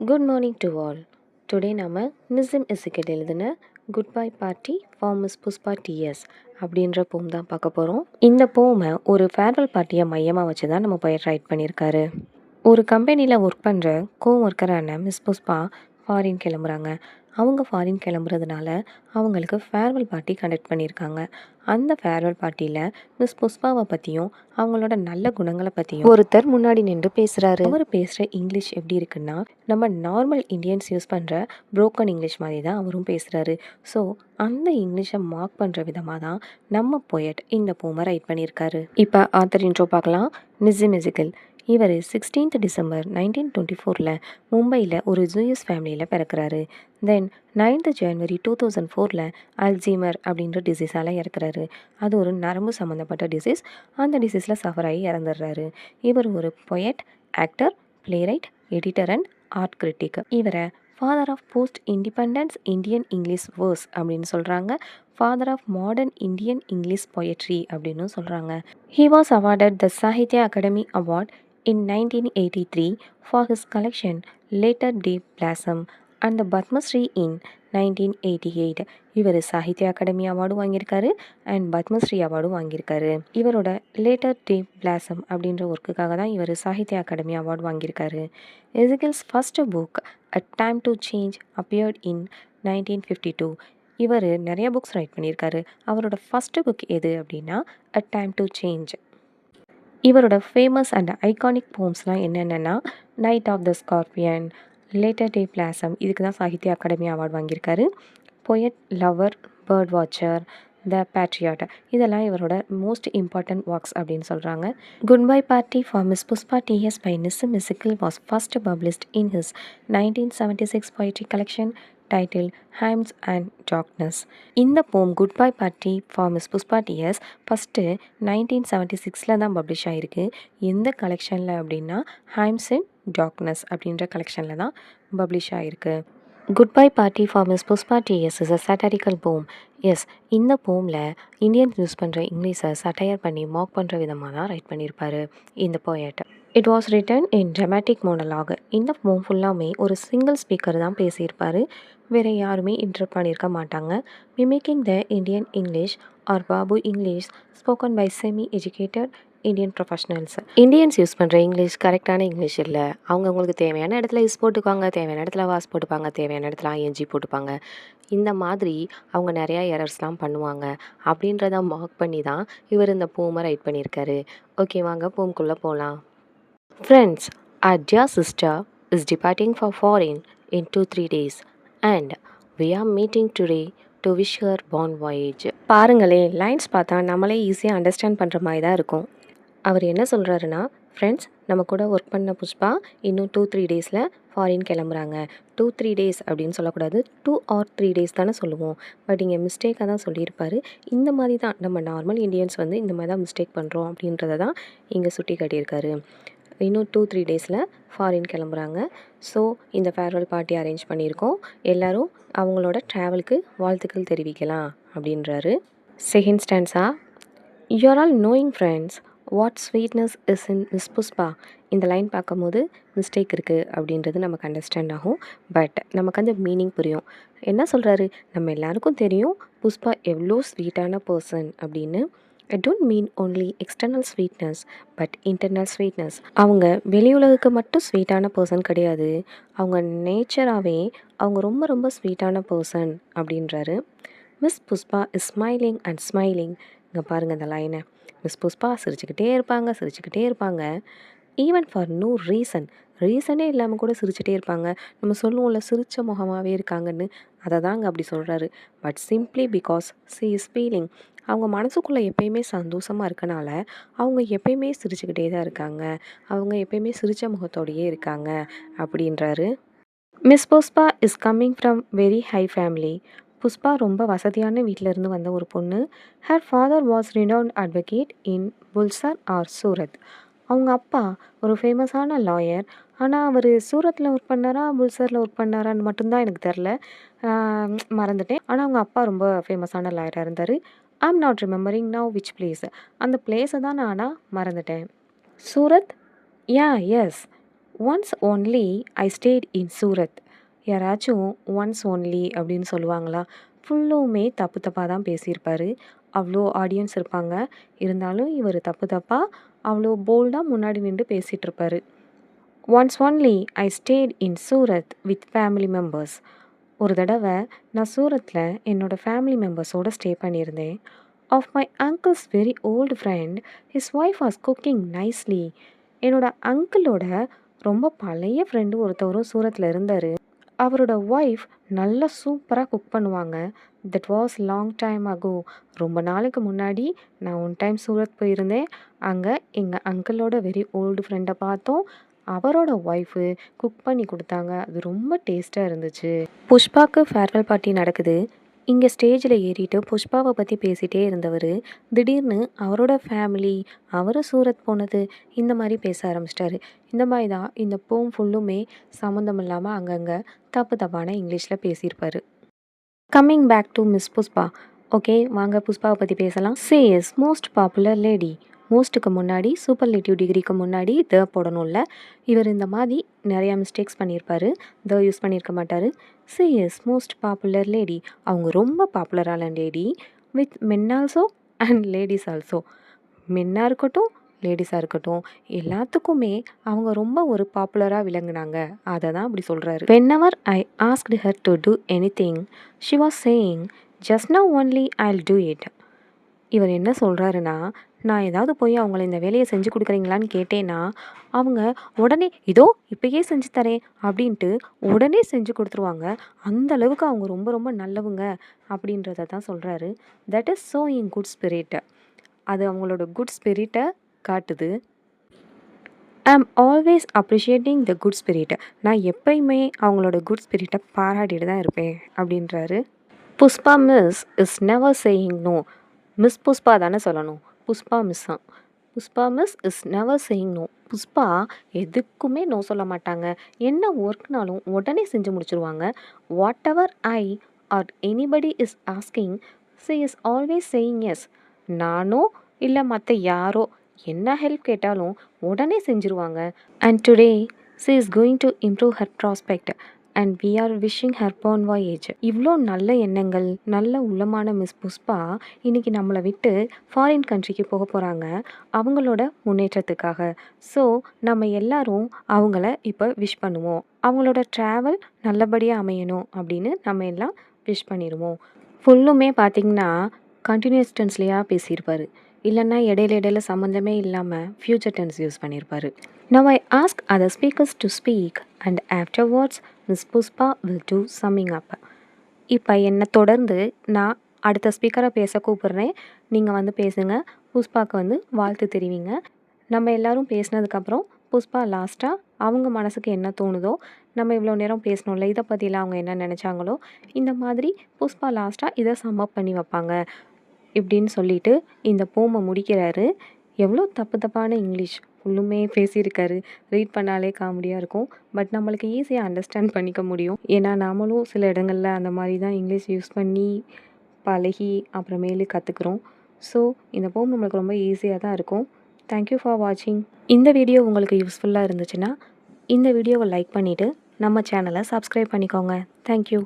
Good morning to all. Today நம்ம நிசிம் இசிக்கட் எழுதின good bye party for miss Pushpa T S அப்படின்ற poem தான் பார்க்க போகிறோம். இந்த போமை ஒரு ஃபேர்வெல் பார்ட்டியை மையமாக வச்சு தான் நம்ம போய் ரைட் பண்ணியிருக்காரு. ஒரு கம்பெனியில் ஒர்க் பண்ணுற ஒர்க்கரான மிஸ் புஷ்பா ஃபாரின் கிளம்புறாங்க. அவங்க ஃபாரின் கிளம்புறதுனால அவங்களுக்கு ஃபேர்வெல் பார்ட்டி கண்டக்ட் பண்ணியிருக்காங்க. அந்த ஃபேர்வெல் பார்ட்டியில் மிஸ் புஷ்பாவை பற்றியும் அவங்களோட நல்ல குணங்களை பற்றியும் ஒருத்தர் முன்னாடி நின்று பேசுகிறாரு. அவர் பேசுகிற இங்கிலீஷ் எப்படி இருக்குன்னா, நம்ம நார்மல் இந்தியன்ஸ் யூஸ் பண்ணுற புரோக்கன் இங்கிலீஷ் மாதிரி தான் அவரும் பேசுகிறாரு. ஸோ அந்த இங்கிலீஷை மார்க் பண்ணுற விதமாக தான் நம்ம போயட் இந்த போமை ரைட் பண்ணியிருக்காரு. இப்போ ஆத்தர் இன்ட்ரோ பார்க்கலாம். நிசிம் இசிக்கல் இவர் 16th December 1924 மும்பையில் ஒரு ஜூயிஸ் ஃபேமிலியில் பிறக்கிறாரு. தென் 9th January 2004 அல்ஜீமர் அப்படின்ற டிசீஸால் இறக்குறாரு. அது ஒரு நரம்பு சம்மந்தப்பட்ட டிசீஸ். அந்த டிசீஸில் சஃபர் ஆகி இறந்துடுறாரு. இவர் ஒரு poet, actor, playwright, editor and art critic. இவரை father of post independence Indian English verse அப்படின்னு சொல்கிறாங்க. Father of modern Indian English poetry அப்படின்னு சொல்கிறாங்க. He was awarded the Sahitya Akademi award in 1983 for his collection Later Day Blossom and the Padma Shri in 1988. இவர் சாகித்ய அகாடமி அவார்டும் வாங்கியிருக்காரு and Padmashri அவார்டும் வாங்கியிருக்காரு. இவரோட later day blossom அப்படின்ற ஒர்க்குக்காக தான் இவர் சாகித்ய அகாடமி அவார்டு வாங்கியிருக்காரு. Ezekiel's first book A Time to Change appeared in 1952. இவர் நிறைய புக்ஸ் ரைட் பண்ணியிருக்காரு. அவரோட ஃபஸ்ட்டு புக் எது அப்படின்னா A Time to Change. இவரோட ஃபேமஸ் அண்ட் ஐகானிக் போம்ஸ்லாம் என்னென்னா night of the scorpion, latter day பிளாசம், இதுக்கு தான் சாகித்ய அகாடமி அவார்டு வாங்கியிருக்காரு. Poet, lover, bird watcher, the patriot, இதெல்லாம் இவரோட மோஸ்ட் இம்பார்ட்டன்ட் ஒர்க்ஸ் அப்படின்னு சொல்கிறாங்க. Good bye party for miss Pushpa TS by Nissim Ezekiel was first published in his 1976 poetry collection title hymns and darkness. இந்த poem good bye party for miss Pushpa TS first 1976 தான் publish ஆகிருக்கு. எந்த கலெக்ஷனில் அப்படின்னா ஹைம்ஸ் அண்ட் டார்க்னஸ் அப்படின்ற கலெக்ஷனில் தான் பப்ளிஷ் ஆகிருக்கு. Good bye party for miss Pushpa TS is a satirical poem. Yes, இந்த போமில் இந்தியன்ஸ் யூஸ் பண்ணுற இங்கிலீஷை சட்டையர் பண்ணி மார்க் பண்ணுற விதமாக தான் ரைட் பண்ணியிருப்பார் இந்த poet. It was written in dramatic monologue. இந்த போம் ஃபுல்லாமே ஒரு சிங்கிள் ஸ்பீக்கர் தான் பேசியிருப்பார். வேறு யாருமே இன்டர்ப்ட் பண்ணியிருக்க மாட்டாங்க. Mimicking the Indian English or babu English spoken by semi educated Indian professionals. Indians use பண்ணுற இங்கிலீஷ் கரெக்டான இங்கிலீஷ் இல்லை. அவங்களுக்கு தேவையான இடத்துல இஸ் போட்டுப்பாங்க, தேவையான இடத்துல வாஸ் போட்டுப்பாங்க, தேவையான இடத்துல ஐஎன்ஜி போட்டுப்பாங்க. இந்த மாதிரி அவங்க நிறையா எரர்ஸ்லாம் பண்ணுவாங்க. அப்படின்றத மார்க் பண்ணி தான் இவர் இந்த போமை ரைட் பண்ணியிருக்காரு. ஓகே, வாங்க போம்குள்ளே போகலாம். Friends, our dear sister is departing for foreign in 2-3 days and we are meeting today to wish her bon voyage. பாருங்களே, லைன்ஸ் பார்த்தா நம்மளே ஈஸியாக அண்டர்ஸ்டாண்ட் பண்ணுற மாதிரி தான் இருக்கும். அவர் என்ன சொல்கிறாருன்னா, ஃப்ரெண்ட்ஸ், நம்ம கூட ஒர்க் பண்ண புஷ்பா இன்னும் 2-3 டேஸில் ஃபாரின் கிளம்புறாங்க. 2-3 days அப்படின்னு சொல்லக்கூடாது, 2 or 3 days தானே சொல்லுவோம். பட் இங்கே மிஸ்டேக்காக தான் சொல்லியிருப்பார். இந்த மாதிரி தான் நம்ம நார்மல் இந்தியன்ஸ் இந்த மாதிரி தான் மிஸ்டேக் பண்ணுறோம் அப்படின்றத தான் இங்கே சுட்டி காட்டியிருக்காரு. இன்னும் 2-3 days ஃபாரின் கிளம்புறாங்க. ஸோ இந்த ஃபேர்வெல் பார்ட்டி அரேஞ்ச் பண்ணியிருக்கோம். எல்லோரும் அவங்களோட ட்ராவலுக்கு வாழ்த்துக்கள் தெரிவிக்கலாம் அப்படின்றாரு. Second stanza, you are all knowing friends what sweetness is in miss Pushpa. இந்த லைன் பார்க்கும்போது மிஸ்டேக் இருக்குது அப்படின்றது நமக்கு அண்டர்ஸ்டாண்ட் ஆகும். பட் நமக்கு அந்த மீனிங் புரியும். என்ன சொல்கிறாரு, நம்ம எல்லாருக்கும் தெரியும் புஷ்பா எவ்வளோ ஸ்வீட்டான பர்சன் அப்படின்னு. I don't mean only external sweetness but internal sweetness. அவங்க வெளியுலகுக்கு மட்டும் ஸ்வீட்டான பர்சன் கிடையாது, அவங்க நேச்சராகவே அவங்க ரொம்ப ரொம்ப ஸ்வீட்டான பர்சன் அப்படின்றாரு. Miss Pushpa is smiling and smiling. இங்கே பாருங்கள் இந்த லைனை. மிஸ் புஷ்பா சிரிச்சுக்கிட்டே இருப்பாங்க. ஈவன் ஃபார் நோ ரீசனே இல்லாமல் கூட சிரிச்சுட்டே இருப்பாங்க. நம்ம சொல்லுவோம்ல, சிரிச்ச முகமாகவே இருக்காங்கன்னு, அதை தாங்க அப்படி சொல்கிறாரு. But simply because see is feeling. அவங்க மனசுக்குள்ளே எப்பயுமே சந்தோஷமாக இருக்கனால அவங்க எப்பயுமே சிரிச்சுக்கிட்டே தான் இருக்காங்க. அவங்க எப்பயுமே சிரித்த முகத்தோடையே இருக்காங்க அப்படின்றாரு. Miss Pushpa is coming from very high family. Pushpa ரொம்ப வசதியான வீட்டிலேருந்து வந்த ஒரு பொண்ணு. Her father was renowned advocate in Bulsar or Surat. அவங்க அப்பா ஒரு ஃபேமஸான லாயர். ஆனால் அவர் சூரத்தில் ஒர்க் பண்ணாரா புல்சரில் ஒர்க் பண்ணாரான்னு மட்டும்தான் எனக்கு தெரில, மறந்துட்டேன். ஆனால் அவங்க அப்பா ரொம்ப ஃபேமஸான லாயராக இருந்தார். I'm not remembering now which place. அந்த பிளேஸை தான் நான் ஆனால் மறந்துட்டேன். Surat, yeah yes, once only I stayed in Surat. யாராச்சும் ஒன்ஸ் ஒன்லி அப்படின்னு சொல்லுவாங்களா? ஃபுல்லுமே தப்பு தப்பாக தான் பேசியிருப்பாரு. அவ்வளோ ஆடியன்ஸ் இருப்பாங்க. இருந்தாலும் இவர் தப்பு தப்பாக அவ்வளோ போல்டாக முன்னாடி நின்று பேசிகிட்டு இருப்பாரு. Once only I stayed in Surat with family members. ஒரு தடவை நான் சூரத்தில் என்னோடய ஃபேமிலி மெம்பர்ஸோடு ஸ்டே பண்ணியிருந்தேன். Of my uncles very old friend his wife was cooking nicely. என்னோட அங்கிளோட ரொம்ப பழைய ஃப்ரெண்டு ஒருத்தவரும் சூரத்தில் இருந்தார். அவரோட ஒய்ஃப் நல்லா சூப்பராக குக் பண்ணுவாங்க. That was long time ago. ரொம்ப நாளுக்கு முன்னாடி நான் ஒன் டைம் சூரத் போயிருந்தேன். அங்கே எங்கள் அங்கிளோட வெரி ஓல்டு ஃப்ரெண்டை பார்த்தோம். அவரோட ஒய்ஃபு குக் பண்ணி கொடுத்தாங்க. அது ரொம்ப டேஸ்ட்டாக இருந்துச்சு. புஷ்பாவுக்கு ஃபேர்வெல் பார்ட்டி நடக்குது. இங்கே ஸ்டேஜில் ஏறிட்டு புஷ்பாவை பற்றி பேசிகிட்டே இருந்தவர் திடீர்னு அவரோட ஃபேமிலி, அவரும் சூரத் போனது, இந்த மாதிரி பேச ஆரம்பிச்சிட்டாரு. இந்த மாதிரி தான் இந்த போம் ஃபுல்லுமே சம்மந்தம் இல்லாமல் அங்கங்கே தப்பு தப்பான இங்கிலீஷில் பேசியிருப்பார். Coming back to miss Pushpa. Okay, வாங்க புஷ்பாவை பற்றி பேசலாம். She is most popular lady. மோஸ்ட்டுக்கு முன்னாடி சூப்பர்லேட்டிவ் டிகிரிக்கு முன்னாடி த போடணும்ல. இவர் இந்த மாதிரி நிறையா மிஸ்டேக்ஸ் பண்ணியிருப்பார். த யூஸ் பண்ணியிருக்க மாட்டார். She is most popular lady. அவங்க ரொம்ப பாப்புலரான lady with men also and ladies also. மென்னாக இருக்கட்டும், லேடிஸாக இருக்கட்டும், எல்லாத்துக்குமே அவங்க ரொம்ப ஒரு பாப்புலராக விளங்குனாங்க. அதை தான் அப்படி சொல்கிறாரு. Whenever I asked her to two anything she was saying just now only Jal do it. இவர் என்ன சொல்கிறாருன்னா, நான் ஏதாவது போய் அவங்கள இந்த வேலையை செஞ்சு கொடுக்குறீங்களான்னு கேட்டேன்னா அவங்க உடனே இதோ இப்போயே செஞ்சு தரேன் அப்படின்ட்டு உடனே செஞ்சு கொடுத்துருவாங்க. அந்த அளவுக்கு அவங்க ரொம்ப ரொம்ப நல்லவங்க அப்படின்றத தான் சொல்கிறாரு. That is so in good spirit. அது அவங்களோட குட் ஸ்பிரிட்டை காட்டுது. I am always appreciating the good spirit. நான் எப்பயுமே அவங்களோட குட் ஸ்பிரிட்டை பாராட்டிட்டு தான் இருப்பேன் அப்படின்றாரு. Pushpa miss is never saying no. Miss Pushpa தானே சொல்லணும், புஷ்பா மிஸ் தான். Pushpa miss is never saying no. Pushpa எதுக்குமே நோ சொல்ல மாட்டாங்க. என்ன ஒர்க்னாலும் உடனே செஞ்சு முடிச்சுருவாங்க. Whatever I or anybody is asking she is always saying yes. நானோ இல்லை மற்ற யாரோ என்ன ஹெல்ப் கேட்டாலும் உடனே செஞ்சுருவாங்க. And today she is going to improve her prospect and we are wishing her bon voyage. இவ்வளோ நல்ல எண்ணங்கள், நல்ல உள்ளமான மிஸ் புஷ்பா இன்றைக்கி நம்மளை விட்டு ஃபாரின் கண்ட்ரிக்கு போக போகிறாங்க அவங்களோட முன்னேற்றத்துக்காக. ஸோ நம்ம எல்லாரும் அவங்கள இப்போ விஷ் பண்ணுவோம். அவங்களோட ட்ராவல் நல்லபடியாக அமையணும் அப்படின்னு நம்ம எல்லாம் விஷ் பண்ணிடுவோம். ஃபுல்லுமே பார்த்திங்கன்னா கண்டினியூஸ் டென்ஸ்லையா பேசியிருப்பார். இல்லைன்னா இடையில சம்மந்தமே இல்லாமல் ஃப்யூச்சர் டென்ஸ் யூஸ் பண்ணியிருப்பார். Now I ask other speakers to speak and afterwards Miss Puspa will do summing up. இப்போ என்னை தொடர்ந்து நான் அடுத்த ஸ்பீக்கரை பேச கூப்பிட்றேன். நீங்கள் வந்து பேசுங்க. புஷ்பாவுக்கு வந்து வாழ்த்து தெரிவிங்க. நம்ம எல்லோரும் பேசினதுக்கப்புறம் புஷ்பா லாஸ்ட்டாக அவங்க மனசுக்கு என்ன தோணுதோ, நம்ம இவ்வளோ நேரம் பேசணும்ல இதை பற்றிலாம் அவங்க என்ன நினச்சாங்களோ, இந்த மாதிரி புஷ்பா லாஸ்ட்டாக இதை சம்மப் பண்ணி வைப்பாங்க இப்படின்னு சொல்லிட்டு இந்த போமை முடிக்கிறாரு. எவ்வளோ தப்பு தப்பான இங்கிலீஷ் ஃபுல்லுமே பேசியிருக்காரு. ரீட் பண்ணாலே காமெடியாக இருக்கும். பட் நம்மளுக்கு ஈஸியாக அண்டர்ஸ்டாண்ட் பண்ணிக்க முடியும். ஏன்னா நாமளும் சில இடங்களில் அந்த மாதிரி தான் இங்கிலீஷ் யூஸ் பண்ணி பழகி அப்புறமேலு கற்றுக்குறோம். ஸோ இந்த போம் நம்மளுக்கு ரொம்ப ஈஸியாக தான் இருக்கும். தேங்க்யூ ஃபார் வாட்சிங். இந்த வீடியோ உங்களுக்கு யூஸ்ஃபுல்லாக இருந்துச்சுன்னா இந்த வீடியோவை லைக் பண்ணிவிட்டு நம்ம சேனலை சப்ஸ்கிரைப் பண்ணிக்கோங்க. தேங்க்யூ.